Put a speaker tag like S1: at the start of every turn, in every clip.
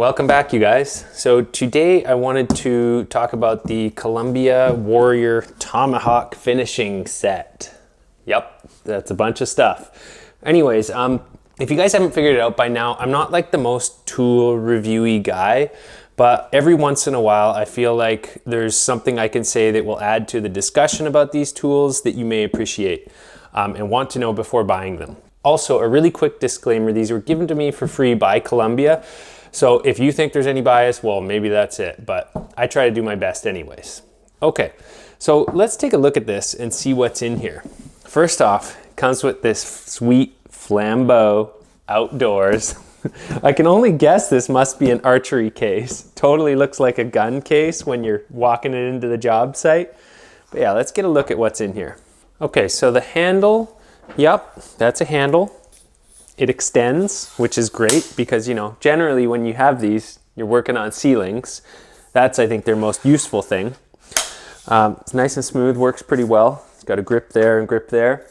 S1: Welcome back, you guys. So today I wanted to talk about the Columbia Warrior Tomahawk finishing set. Yep, that's a bunch of stuff. Anyways, if you guys haven't figured it out by now, I'm not like the most tool reviewy guy, but every once in a while I feel like there's something I can say that will add to the discussion about these tools that you may appreciate and want to know before buying them. Also, a really quick disclaimer, these were given to me for free by Columbia. So if you think there's any bias, well, maybe that's it, but I try to do my best anyways. Okay, so let's take a look at this and see what's in here. First off, it comes with this sweet Flambeau outdoors. I can only guess this must be an archery case. Totally looks like a gun case when you're walking it into the job site. But yeah, let's get a look at what's in here. Okay, so the handle, yep, that's a handle. It extends, which is great because, you know, generally when you have these, you're working on ceilings. That's, I think, their most useful thing. It's nice and smooth, works pretty well. It's got a grip there and grip there.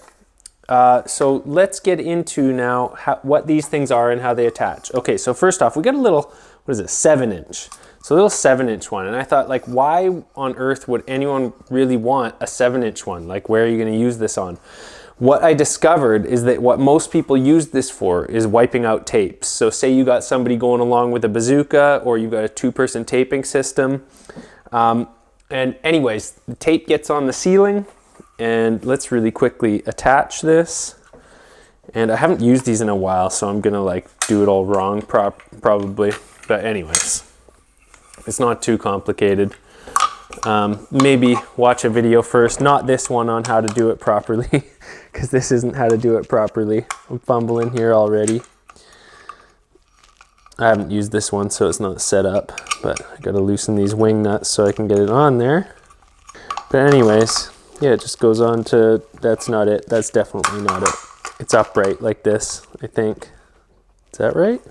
S1: So let's get into now what these things are and how they attach. Okay, so first off, we got a little, what is it, 7-inch. So a little 7-inch one. And I thought, like, why on earth would anyone really want a 7-inch one? Like, where are you going to use this on? What I discovered is that what most people use this for is wiping out tapes. So say you got somebody going along with a bazooka or you got a 2-person taping system. And anyways, the tape gets on the ceiling and let's really quickly attach this. And I haven't used these in a while, so I'm gonna like do it all wrong probably. But anyways, it's not too complicated. Maybe watch a video first, not this one on how to do it properly, because this isn't how to do it properly. I'm fumbling here already. I haven't used this one, so it's not set up, but I gotta loosen these wing nuts so I can get it on there. But anyways, yeah, it just goes on to, that's not it. That's definitely not it. It's upright like this, I think. Is that right?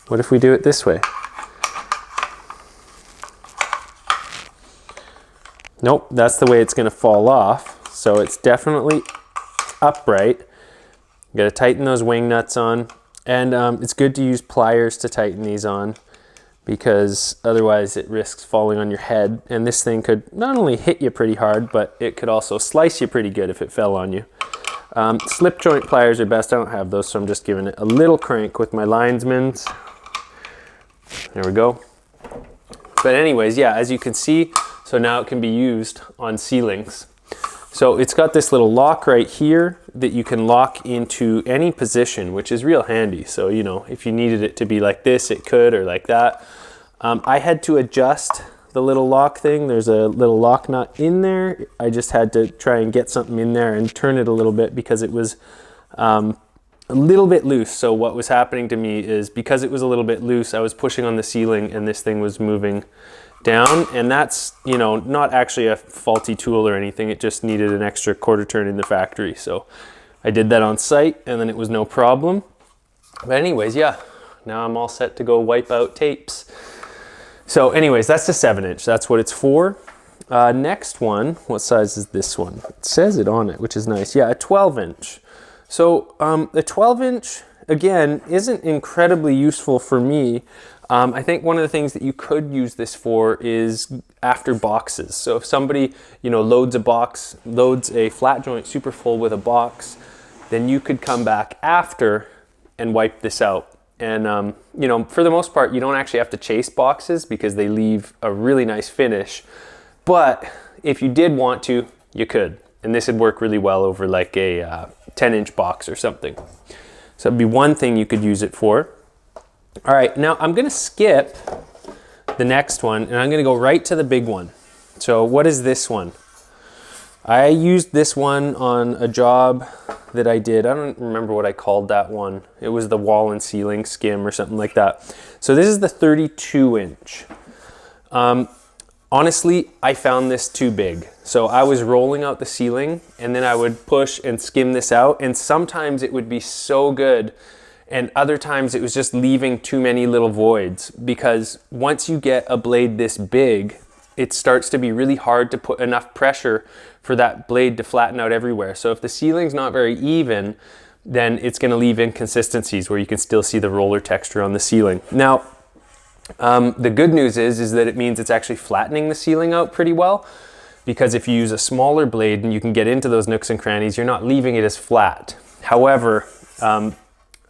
S1: What if we do it this way? Nope, that's the way it's gonna fall off. So it's definitely upright. You gotta tighten those wing nuts on. And it's good to use pliers to tighten these on because otherwise it risks falling on your head. And this thing could not only hit you pretty hard, but it could also slice you pretty good if it fell on you. Slip joint pliers are best. I don't have those, so I'm just giving it a little crank with my linesman's. There we go. But anyways, yeah, as you can see, so now it can be used on ceilings. So it's got this little lock right here that you can lock into any position, which is real handy. So, you know, if you needed it to be like this, it could, or like that. I had to adjust the little lock thing. There's a little lock nut in there. I just had to try and get something in there and turn it a little bit because it was a little bit loose. So what was happening to me is because it was a little bit loose, I was pushing on the ceiling and this thing was moving down, and that's, you know, not actually a faulty tool or anything. It just needed an extra quarter turn in the factory. So I did that on site and then it was no problem. But anyways, yeah, now I'm all set to go wipe out tapes. So anyways, that's the 7-inch. That's what it's for. Next one, what size is this one? It says it on it, which is nice. Yeah, a 12-inch. So the 12-inch, again, isn't incredibly useful for me. I think one of the things that you could use this for is after boxes. So if somebody, you know, loads a flat joint super full with a box, then you could come back after and wipe this out. And, you know, for the most part, you don't actually have to chase boxes because they leave a really nice finish. But if you did want to, you could. And this would work really well over like a 10-inch box or something. So it'd be one thing you could use it for. All right, now I'm gonna skip the next one and I'm gonna go right to the big one. So what is this one? I used this one on a job that I did. I don't remember what I called that one. It was the wall and ceiling skim or something like that. So this is the 32-inch. Honestly, I found this too big. So I was rolling out the ceiling and then I would push and skim this out, and sometimes it would be so good and other times it was just leaving too many little voids, because once you get a blade this big, it starts to be really hard to put enough pressure for that blade to flatten out everywhere. So if the ceiling's not very even, then it's gonna leave inconsistencies where you can still see the roller texture on the ceiling. Now, The good news is that it means it's actually flattening the ceiling out pretty well, because if you use a smaller blade and you can get into those nooks and crannies, you're not leaving it as flat. However,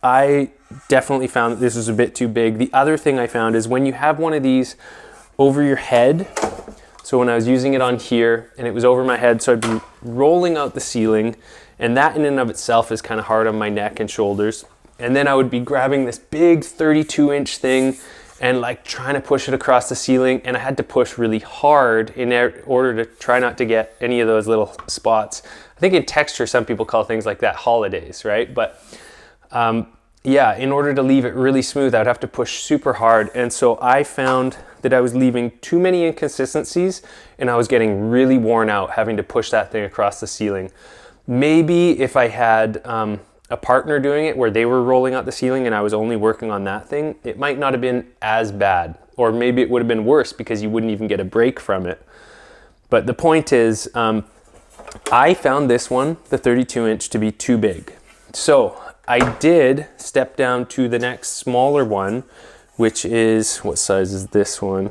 S1: I definitely found that this was a bit too big. The other thing I found is when you have one of these over your head, so when I was using it on here and it was over my head, so I'd be rolling out the ceiling, and that in and of itself is kind of hard on my neck and shoulders. And then I would be grabbing this big 32-inch thing and like trying to push it across the ceiling, and I had to push really hard in order to try not to get any of those little spots. I think in texture, some people call things like that holidays, right? But yeah, in order to leave it really smooth, I'd have to push super hard. And so I found that I was leaving too many inconsistencies, and I was getting really worn out having to push that thing across the ceiling. Maybe if I had a partner doing it where they were rolling out the ceiling and I was only working on that thing, it might not have been as bad, or maybe it would have been worse because you wouldn't even get a break from it. But the point is, I found this one, the 32-inch, to be too big. So I did step down to the next smaller one, which is, what size is this one?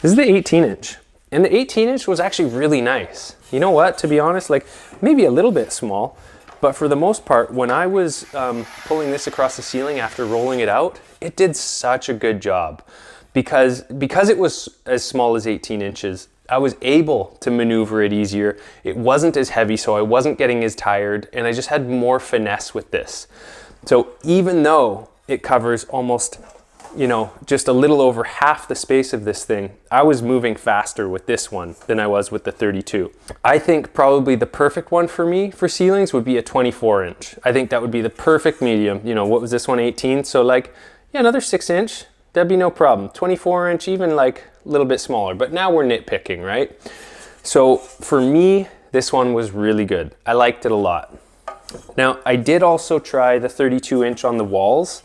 S1: This is the 18-inch. And the 18-inch was actually really nice. You know what, to be honest, like maybe a little bit small, but for the most part, when I was pulling this across the ceiling after rolling it out, it did such a good job. Because it was as small as 18 inches, I was able to maneuver it easier. It wasn't as heavy, so I wasn't getting as tired, and I just had more finesse with this. So even though it covers almost, you know, just a little over half the space of this thing, I was moving faster with this one than I was with the 32. I think probably the perfect one for me for ceilings would be a 24-inch. I think that would be the perfect medium. You know, what was this one, 18? So like, yeah, another 6-inch, that'd be no problem. 24-inch, even like a little bit smaller, but now we're nitpicking, right? So for me, this one was really good. I liked it a lot. Now, I did also try the 32-inch on the walls,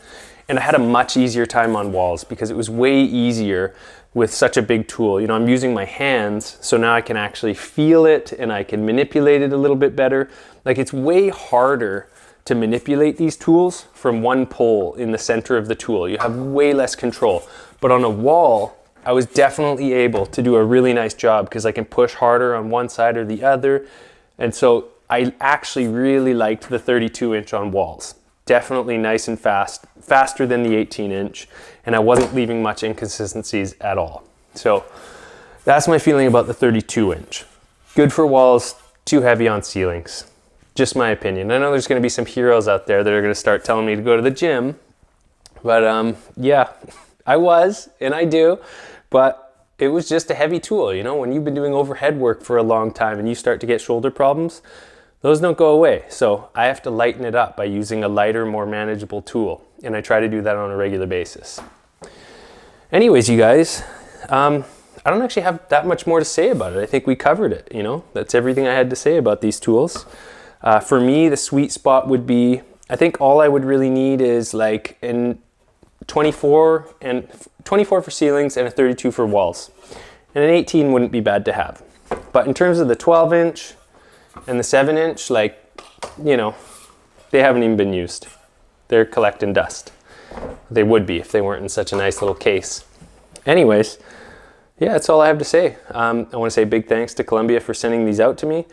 S1: and I had a much easier time on walls because it was way easier with such a big tool. You know, I'm using my hands, so now I can actually feel it and I can manipulate it a little bit better. Like, it's way harder to manipulate these tools from one pole in the center of the tool. You have way less control. But on a wall, I was definitely able to do a really nice job because I can push harder on one side or the other. And so I actually really liked the 32-inch on walls. Definitely nice and fast, faster than the 18-inch, and I wasn't leaving much inconsistencies at all. So that's my feeling about the 32-inch. Good for walls, too heavy on ceilings. Just my opinion. I know there's going to be some heroes out there that are going to start telling me to go to the gym, but yeah, I was, and I do, but it was just a heavy tool. You know, when you've been doing overhead work for a long time and you start to get shoulder problems, those don't go away. So I have to lighten it up by using a lighter, more manageable tool. And I try to do that on a regular basis. Anyways, you guys, I don't actually have that much more to say about it. I think we covered it, you know. That's everything I had to say about these tools. For me, the sweet spot would be, I think all I would really need is like in 24 for ceilings and a 32 for walls. And an 18 wouldn't be bad to have. But in terms of the 12-inch, and the 7-inch, like, you know, they haven't even been used. They're collecting dust. They would be if they weren't in such a nice little case. Anyways, yeah, that's all I have to say. I want to say big thanks to Columbia for sending these out to me.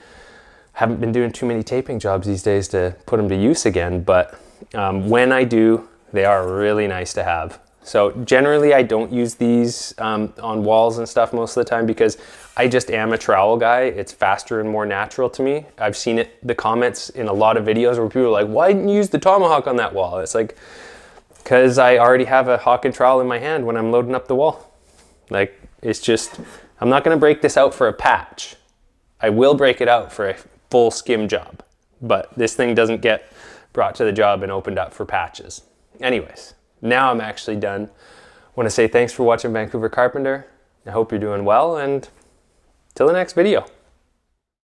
S1: Haven't been doing too many taping jobs these days to put them to use again, but when I do, they are really nice to have. So generally I don't use these on walls and stuff most of the time because I just am a trowel guy. It's faster and more natural to me. I've seen it, the comments in a lot of videos where people are like, why didn't you use the Tomahawk on that wall? It's like, because I already have a hawk and trowel in my hand when I'm loading up the wall. Like, it's just, I'm not gonna break this out for a patch. I will break it out for a full skim job, but this thing doesn't get brought to the job and opened up for patches. Anyways. Now I'm actually done. I want to say thanks for watching Vancouver Carpenter. I hope you're doing well, and till the next video.